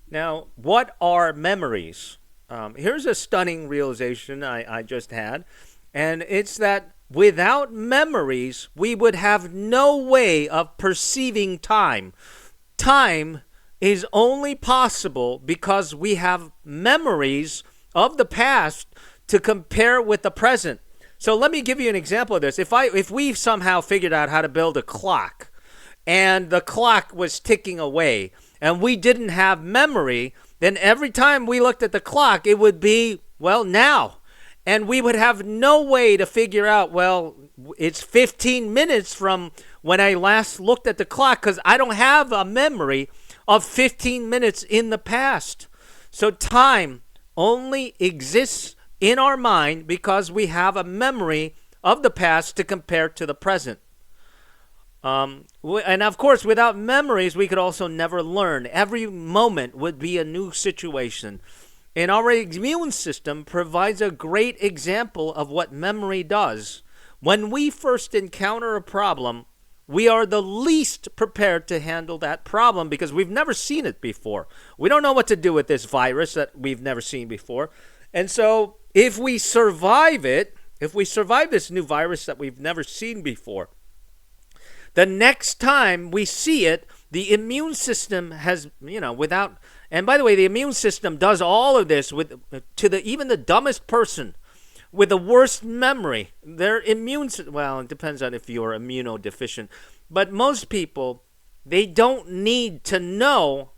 Now, what are memories? Here's a stunning realization I just had, and it's that without memories, we would have no way of perceiving time. Time is only possible because we have memories of the past to compare with the present. So let me give you an example of this. If we somehow figured out how to build a clock and the clock was ticking away and we didn't have memory, then every time we looked at the clock, it would be, well, now. And we would have no way to figure out, well, it's 15 minutes from when I last looked at the clock because I don't have a memory of 15 minutes in the past. So time only exists in our mind because we have a memory of the past to compare to the present. And of course, without memories, we could also never learn. Every moment would be a new situation. And our immune system provides a great example of what memory does. When we first encounter a problem, we are the least prepared to handle that problem because we've never seen it before. We don't know what to do with this virus that we've never seen before. And so, if we survive it, if we survive this new virus that we've never seen before, the next time we see it, the immune system has, without, and by the way, the immune system does all of this with to the even the dumbest person with the worst memory. Their immune, well, it depends on if you're immunodeficient, but most people, they don't need to know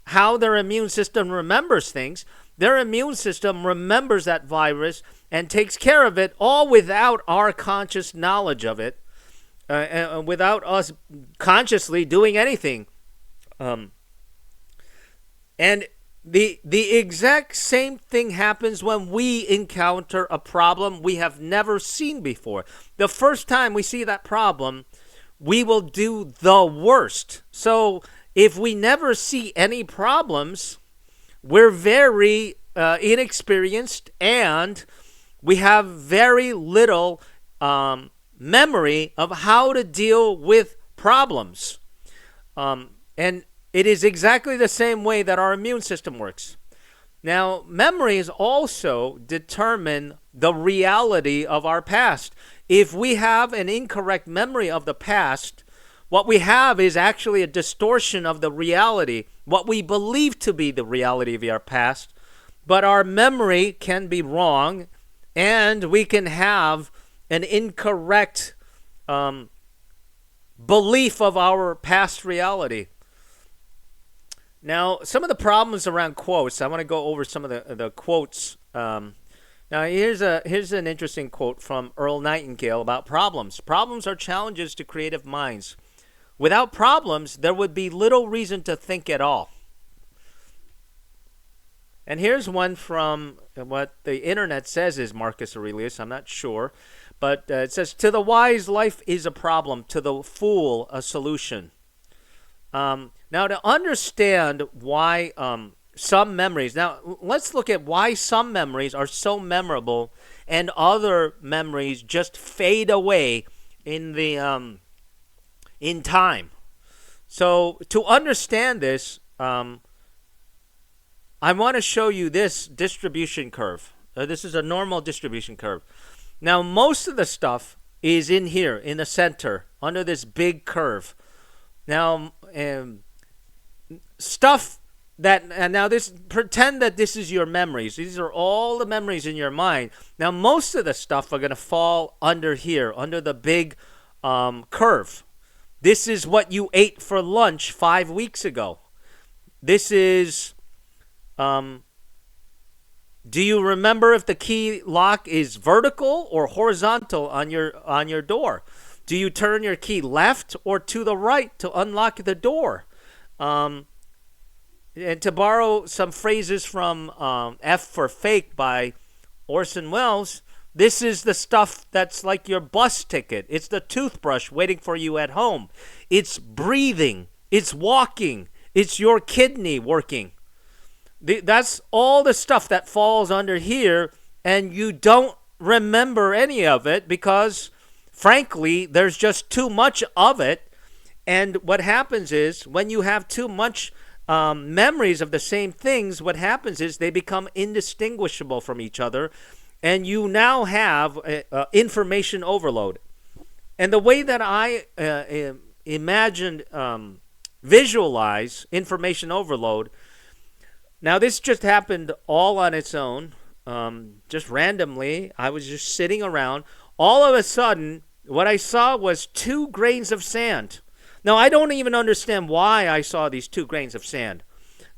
how their immune system remembers things. Their immune system remembers that virus and takes care of it all without our conscious knowledge of it. Without us consciously doing anything. And the exact same thing happens when we encounter a problem we have never seen before. The first time we see that problem, we will do the worst. So if we never see any problems, we're very inexperienced and we have very little memory of how to deal with problems. And it is exactly the same way that our immune system works. Now, memories also determine the reality of our past. If we have an incorrect memory of the past, what we have is actually a distortion of the reality, what we believe to be the reality of our past. But our memory can be wrong, and we can have an incorrect belief of our past reality. Now, some of the problems around quotes, I want to go over some of the quotes. Now, here's an interesting quote from Earl Nightingale about problems. Problems are challenges to creative minds. Without problems, there would be little reason to think at all. And here's one from what the internet says is Marcus Aurelius. I'm not sure. But it says, to the wise, life is a problem. To the fool, a solution. Now, to understand why some memories, now let's look at why some memories are so memorable and other memories just fade away in the in time. So to understand this, I want to show you this distribution curve. This is a normal distribution curve. Now, most of the stuff is in here, in the center, under this big curve. Now, stuff that, and now this, pretend that this is your memories. These are all the memories in your mind. Now, most of the stuff are going to fall under here, under the big curve. This is what you ate for lunch 5 weeks ago. This is, do you remember if the key lock is vertical or horizontal on your door? Do you turn your key left or to the right to unlock the door? And to borrow some phrases from F for Fake by Orson Welles, this is the stuff that's like your bus ticket. It's the toothbrush waiting for you at home. It's breathing. It's walking. It's your kidney working. That's all the stuff that falls under here, and you don't remember any of it because, frankly, there's just too much of it. And what happens is when you have too much memories of the same things, what happens is they become indistinguishable from each other, and you now have information overload. And the way that I imagined, visualize information overload, now this just happened all on its own, just randomly. I was just sitting around. All of a sudden, what I saw was 2 grains of sand. Now, I don't even understand why I saw these 2 grains of sand.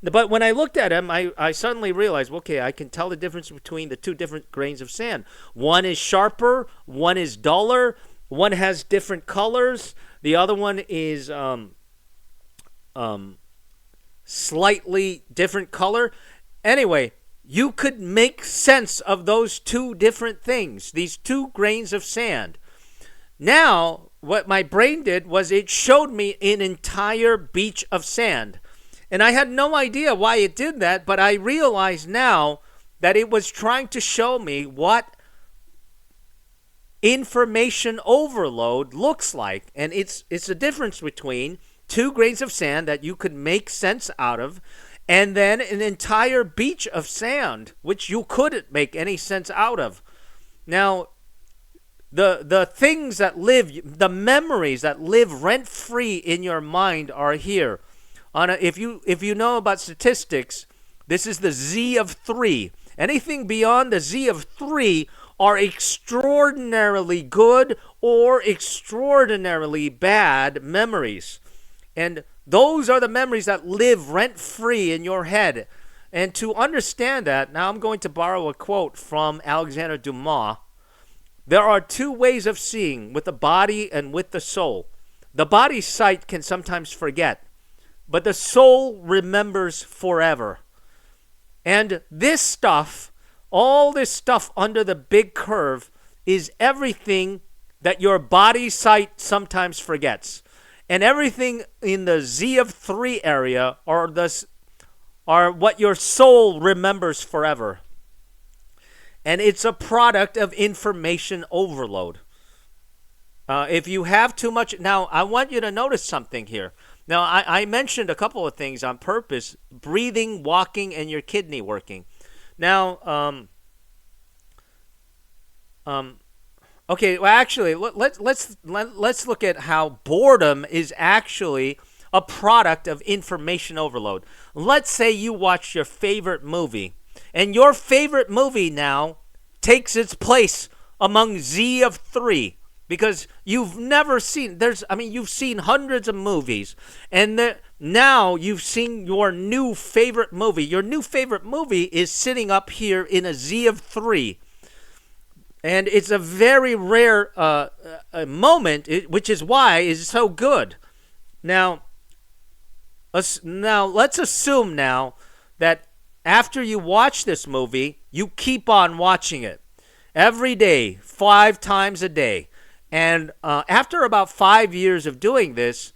But when I looked at them, I suddenly realized, okay, I can tell the difference between the 2 different grains of sand. One is sharper, one is duller, one has different colors, the other one is slightly different color. Anyway, you could make sense of those 2 different things, these 2 grains of sand. Now, what my brain did was it showed me an entire beach of sand. And I had no idea why it did that, but I realize now that it was trying to show me what information overload looks like. And it's a difference between 2 grains of sand that you could make sense out of, and then an entire beach of sand, which you couldn't make any sense out of. Now, the things that live, the memories that live rent-free in your mind are here. If you know about statistics, this is the Z of 3. Anything beyond the Z of 3 are extraordinarily good or extraordinarily bad memories. And those are the memories that live rent-free in your head. And to understand that, now I'm going to borrow a quote from Alexander Dumas. There are 2 ways of seeing, with the body and with the soul. The body's sight can sometimes forget, but the soul remembers forever. And this stuff, all this stuff under the big curve, is everything that your body's sight sometimes forgets. And everything in the Z of 3 area are what your soul remembers forever. And it's a product of information overload. If you have too much... Now, I want you to notice something here. Now, I mentioned a couple of things on purpose: breathing, walking, and your kidney working. Now, okay, well, actually, let's look at how boredom is actually a product of information overload. Let's say you watch your favorite movie, and your favorite movie now takes its place among Z of 3. Because you've never seen, you've seen hundreds of movies, and now you've seen your new favorite movie. Your new favorite movie is sitting up here in a Z of 3. And it's a very rare moment, which is why it's so good. Now let's assume now that after you watch this movie, you keep on watching it every day, 5 times a day. And after about 5 years of doing this,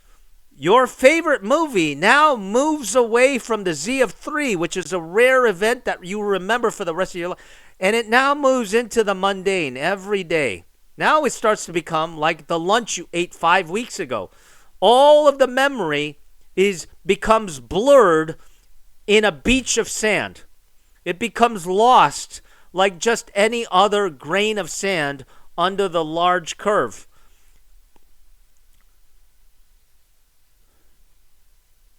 your favorite movie now moves away from the Z of 3, which is a rare event that you remember for the rest of your life. And it now moves into the mundane every day. Now it starts to become like the lunch you ate 5 weeks ago. All of the memory becomes blurred in a beach of sand. It becomes lost like just any other grain of sand under the large curve.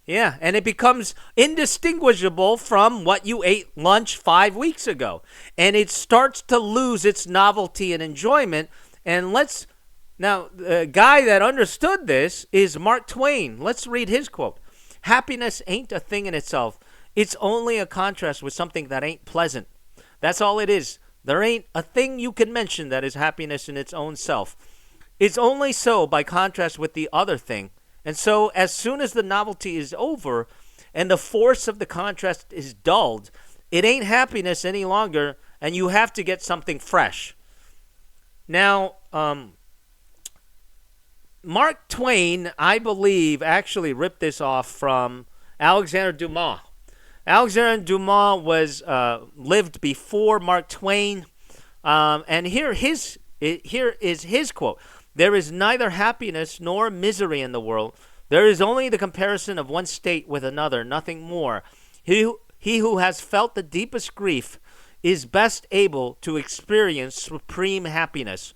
Yeah, and it becomes indistinguishable from what you ate lunch 5 weeks ago. And it starts to lose its novelty and enjoyment. And now, the guy that understood this is Mark Twain. Let's read his quote. "Happiness ain't a thing in itself. It's only a contrast with something that ain't pleasant. That's all it is. There ain't a thing you can mention that is happiness in its own self. It's only so by contrast with the other thing. And so as soon as the novelty is over and the force of the contrast is dulled, it ain't happiness any longer, and you have to get something fresh." Now, Mark Twain, I believe, actually ripped this off from Alexander Dumas. Alexander Dumas lived before Mark Twain, and here is his quote. "There is neither happiness nor misery in the world, There is only the comparison of one state with another, nothing more. He who has felt the deepest grief is best able to experience supreme happiness.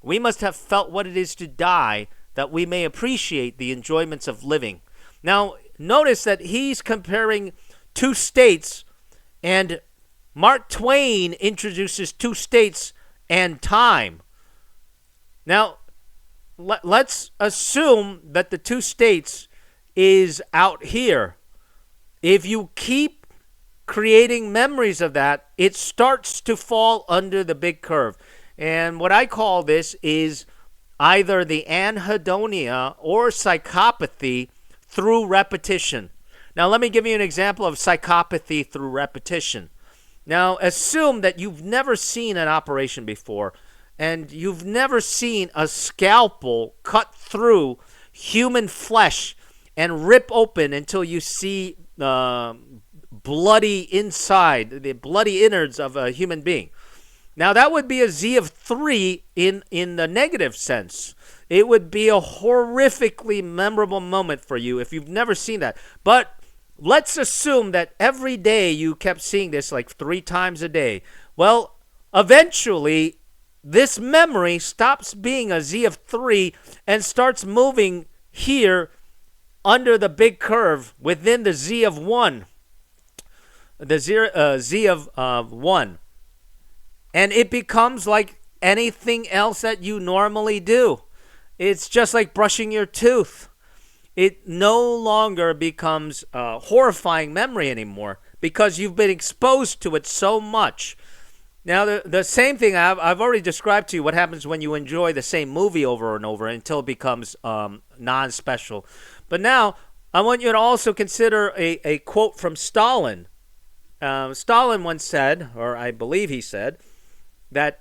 We must have felt what it is to die that we may appreciate the enjoyments of living. Now, notice that he's comparing two states, and Mark Twain introduces two states and time. Now, let's assume that the two states is out here. If you keep creating memories of that, it starts to fall under the big curve. And what I call this is either the anhedonia or psychopathy through repetition. Now, let me give you an example of psychopathy through repetition. Now, assume that you've never seen an operation before, and you've never seen a scalpel cut through human flesh and rip open until you see bloody inside, the bloody innards of a human being. Now, that would be a Z of 3 in the negative sense. It would be a horrifically memorable moment for you if you've never seen that. But let's assume that every day you kept seeing this like 3 times a day. Well, eventually, this memory stops being a Z of 3 and starts moving here under the big curve within the Z of 1. The Z of 1. And it becomes like anything else that you normally do. It's just like brushing your tooth. It no longer becomes a horrifying memory anymore because you've been exposed to it so much. Now, the same thing I've already described to you what happens when you enjoy the same movie over and over until it becomes non-special. But now, I want you to also consider a quote from Stalin. Stalin once said, or I believe he said, that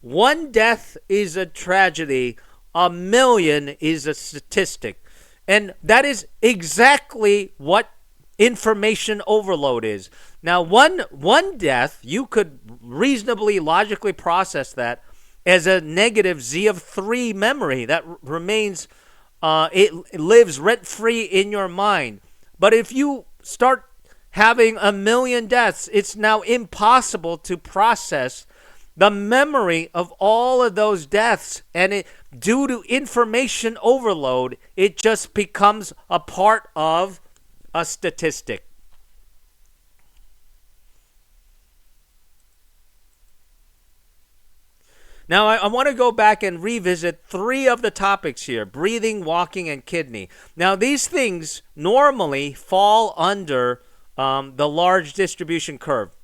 one death is a tragedy, a million is a statistic. And that is exactly what information overload is. Now, one death, you could reasonably, logically process that as a negative Z of 3 memory that remains, it lives rent-free in your mind. But if you start having a million deaths, it's now impossible to process the memory of all of those deaths, and due to information overload, it just becomes a part of a statistic. Now, I want to go back and revisit 3 of the topics here: breathing, walking, and kidney. Now, these things normally fall under the large distribution curve.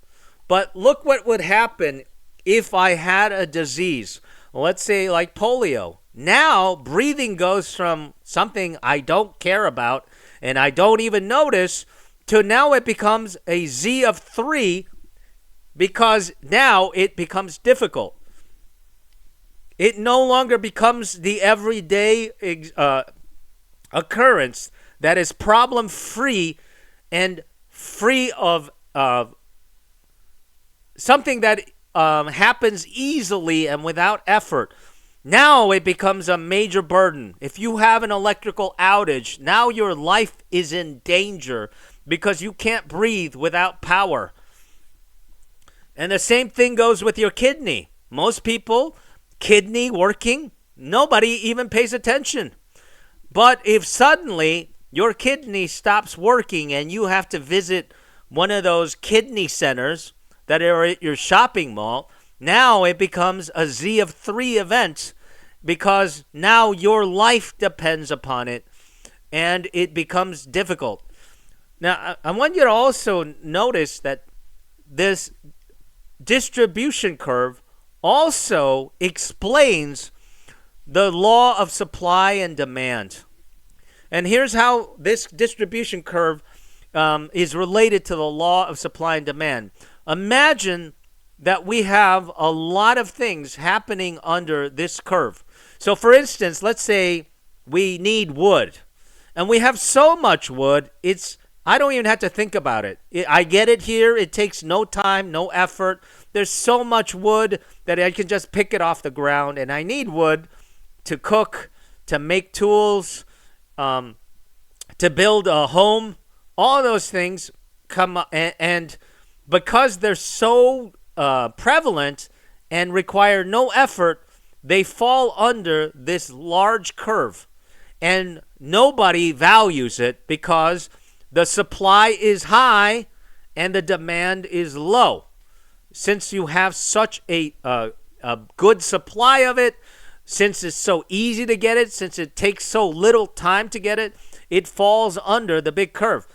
But look what would happen if I had a disease, let's say like polio. Now, breathing goes from something I don't care about and I don't even notice to now it becomes a Z of 3 because now it becomes difficult. It no longer becomes the everyday occurrence that is problem-free and free of something that happens easily and without effort. Now it becomes a major burden. If you have an electrical outage, now your life is in danger because you can't breathe without power. And the same thing goes with your kidney. Most people, kidney working, nobody even pays attention. But if suddenly your kidney stops working and you have to visit one of those kidney centers that are at your shopping mall, now it becomes a Z of 3 event because now your life depends upon it and it becomes difficult. Now, I want you to also notice that this distribution curve also explains the law of supply and demand. And here's how this distribution curve is related to the law of supply and demand. Imagine that we have a lot of things happening under this curve. So, for instance, let's say we need wood. And we have so much wood, I don't even have to think about it. I get it here. It takes no time, no effort. There's so much wood that I can just pick it off the ground. And I need wood to cook, to make tools, to build a home, all those things come up, and because they're so prevalent and require no effort, they fall under this large curve. And nobody values it because the supply is high and the demand is low. Since you have such a good supply of it, since it's so easy to get it, since it takes so little time to get it, it falls under the big curve.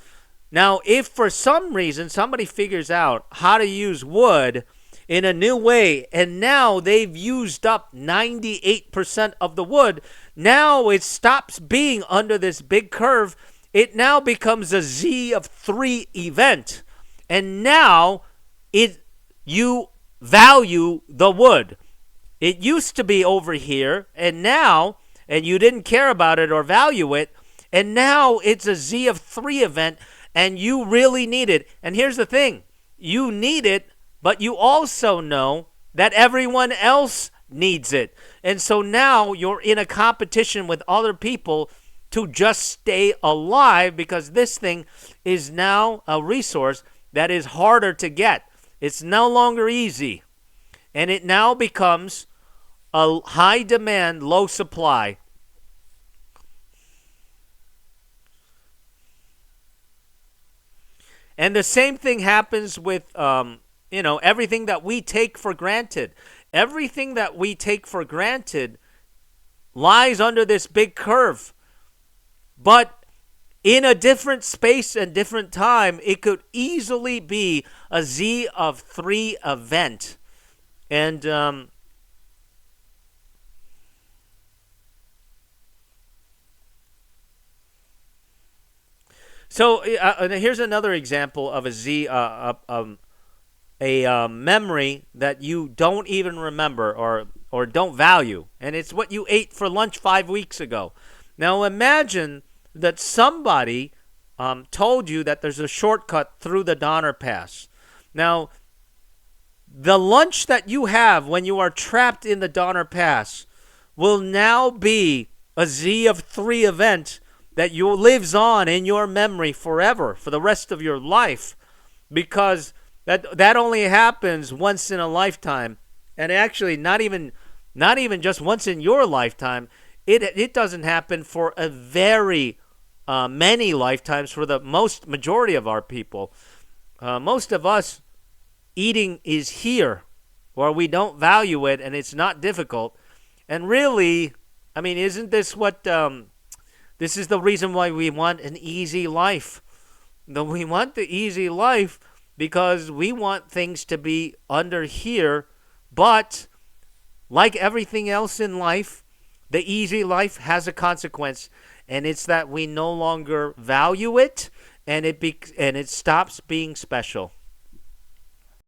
Now, if for some reason somebody figures out how to use wood in a new way, and now they've used up 98% of the wood, now it stops being under this big curve. It now becomes a Z of 3 event. And now you value the wood. It used to be over here, and you didn't care about it or value it, and now it's a Z of 3 event, and you really need it. And here's the thing. You need it, but you also know that everyone else needs it. And so now you're in a competition with other people to just stay alive, because this thing is now a resource that is harder to get. It's no longer easy. And it now becomes a high demand, low supply. And the same thing happens with, everything that we take for granted. Everything that we take for granted lies under this big curve. But in a different space and different time, it could easily be a Z of 3 event. And so here's another example of a Z, a memory that you don't even remember or don't value, and it's what you ate for lunch 5 weeks ago. Now imagine that somebody told you that there's a shortcut through the Donner Pass. Now, the lunch that you have when you are trapped in the Donner Pass will now be a Z of 3 event that lives on in your memory forever, for the rest of your life, because that only happens once in a lifetime. And actually not even just once in your lifetime. It doesn't happen for a very many lifetimes for the majority of our people. Most of us, eating is here, or we don't value it, and it's not difficult. And really, I mean, isn't this what this is the reason why we want an easy life? We want the easy life because we want things to be under here, but like everything else in life, the easy life has a consequence, and it's that we no longer value it, and it stops being special.